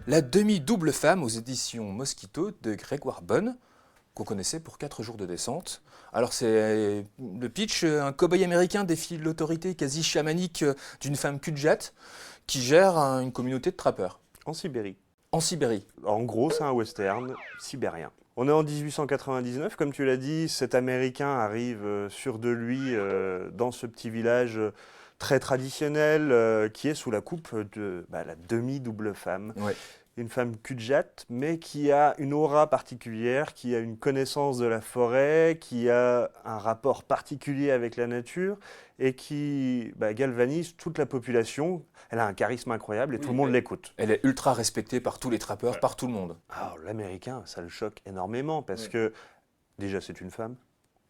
La demi-double femme aux éditions Mosquito de Grégoire Bonne, qu'on connaissait pour 4 jours de descente. Alors c'est le pitch, un cow-boy américain défie l'autorité quasi chamanique d'une femme Kudjat qui gère une communauté de trappeurs. En Sibérie. En Sibérie. En gros, c'est un western sibérien. On est en 1899, comme tu l'as dit, cet Américain arrive sûr de lui dans ce petit village très traditionnel qui est sous la coupe de la demi-double femme. Ouais. Une femme Kudjat, mais qui a une aura particulière, qui a une connaissance de la forêt, qui a un rapport particulier avec la nature et qui galvanise toute la population. Elle a un charisme incroyable et tout le monde l'écoute. Elle est ultra respectée par tous les trappeurs, par tout le monde. Alors l'Américain, ça le choque énormément parce que déjà c'est une femme,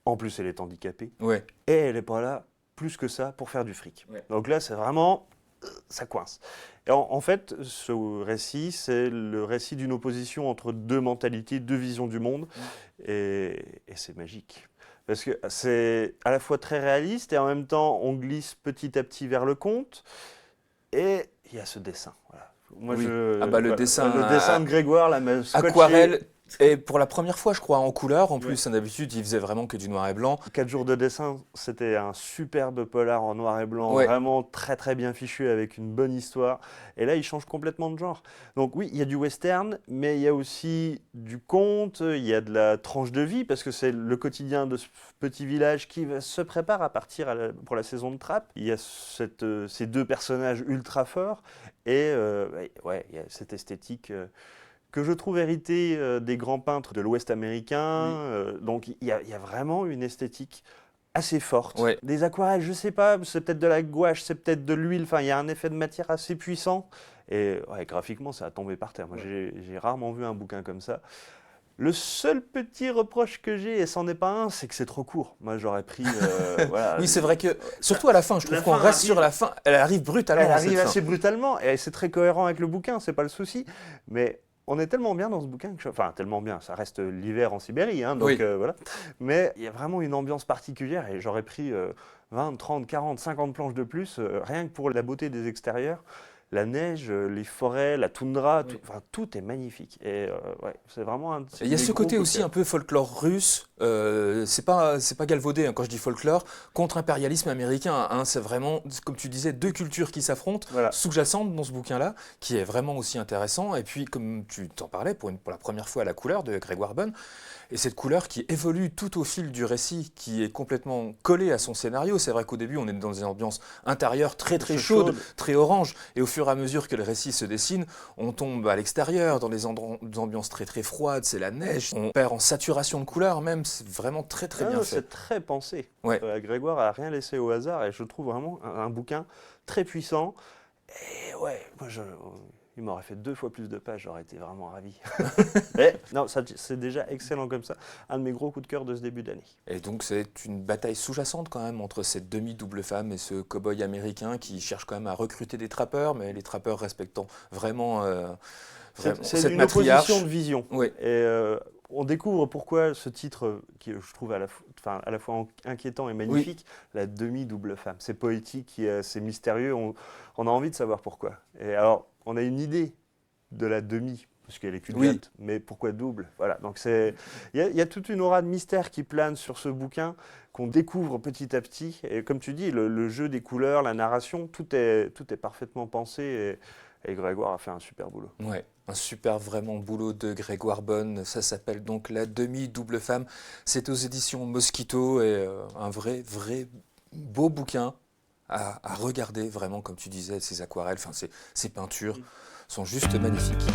en plus elle est handicapée et elle n'est pas là plus que ça pour faire du fric. Donc là c'est vraiment... ça coince. Et en fait, ce récit, c'est le récit d'une opposition entre deux mentalités, deux visions du monde, et c'est magique. Parce que c'est à la fois très réaliste, et en même temps, on glisse petit à petit vers le conte, et il y a ce dessin. Voilà. Moi, le dessin de Grégoire, la aquarelle. Et pour la première fois, je crois, en couleur. En plus, d'habitude, il faisait vraiment que du noir et blanc. 4 jours de dessin, c'était un superbe polar en noir et blanc, vraiment très très bien fichu avec une bonne histoire. Et là, il change complètement de genre. Donc oui, il y a du western, mais il y a aussi du conte, il y a de la tranche de vie, parce que c'est le quotidien de ce petit village qui se prépare à partir pour la saison de trappe. Il y a ces deux personnages ultra forts, et il y a cette esthétique... que je trouve hérité des grands peintres de l'Ouest américain. Donc il y a vraiment une esthétique assez forte. Des aquarelles, je ne sais pas, c'est peut-être de la gouache, c'est peut-être de l'huile, enfin il y a un effet de matière assez puissant. Et graphiquement, ça a tombé par terre. Moi, j'ai rarement vu un bouquin comme ça. Le seul petit reproche que j'ai, et c'en est pas un, c'est que c'est trop court. Moi, j'aurais pris... oui, c'est vrai que, surtout à la fin, je trouve qu'on reste sur la fin, elle arrive brutalement. Elle arrive assez brutalement, et c'est très cohérent avec le bouquin, c'est pas le souci. Mais... on est tellement bien dans ce bouquin, enfin tellement bien, ça reste l'hiver en Sibérie, donc voilà. Mais il y a vraiment une ambiance particulière et j'aurais pris 20, 30, 40, 50 planches de plus, rien que pour la beauté des extérieurs. La neige, les forêts, la toundra, tout est magnifique. Et c'est vraiment un... Il y a ce côté aussi un peu folklore russe, c'est pas galvaudé quand je dis folklore, contre-impérialisme américain. C'est vraiment, comme tu disais, deux cultures qui s'affrontent, sous-jacentes dans ce bouquin-là, qui est vraiment aussi intéressant. Et puis, comme tu t'en parlais, pour la première fois, la couleur de Grégoire Bonne, et cette couleur qui évolue tout au fil du récit, qui est complètement collée à son scénario. C'est vrai qu'au début, on est dans une ambiance intérieure très très chaude, très orange, et au fur et à mesure que le récit se dessine, on tombe à l'extérieur, dans des ambiances très très froides, c'est la neige, on perd en saturation de couleurs même, c'est vraiment très très bien fait. C'est très pensé. Grégoire a rien laissé au hasard, et je trouve vraiment un bouquin très puissant. Et moi il m'aurait fait 2 fois plus de pages, j'aurais été vraiment ravi. Mais non, c'est déjà excellent comme ça. Un de mes gros coups de cœur de ce début d'année. Et donc c'est une bataille sous-jacente quand même entre cette demi-double femme et ce cow-boy américain qui cherche quand même à recruter des trappeurs, mais les trappeurs respectant vraiment c'est une opposition de vision. Et on découvre pourquoi ce titre, qui je trouve à la fois inquiétant et magnifique, la demi-double femme. C'est poétique, c'est mystérieux, on a envie de savoir pourquoi. Et alors, on a une idée de la demi, parce qu'elle est Kudjat, mais pourquoi double? Voilà, donc il y a toute une aura de mystère qui plane sur ce bouquin, qu'on découvre petit à petit. Et comme tu dis, le jeu des couleurs, la narration, tout est parfaitement pensé, et Grégoire a fait un super boulot. Un super vraiment boulot de Grégoire Bonne, ça s'appelle donc La demi-double femme. C'est aux éditions Mosquito, et un vrai beau bouquin à regarder vraiment, comme tu disais, ces aquarelles, ces peintures sont juste magnifiques.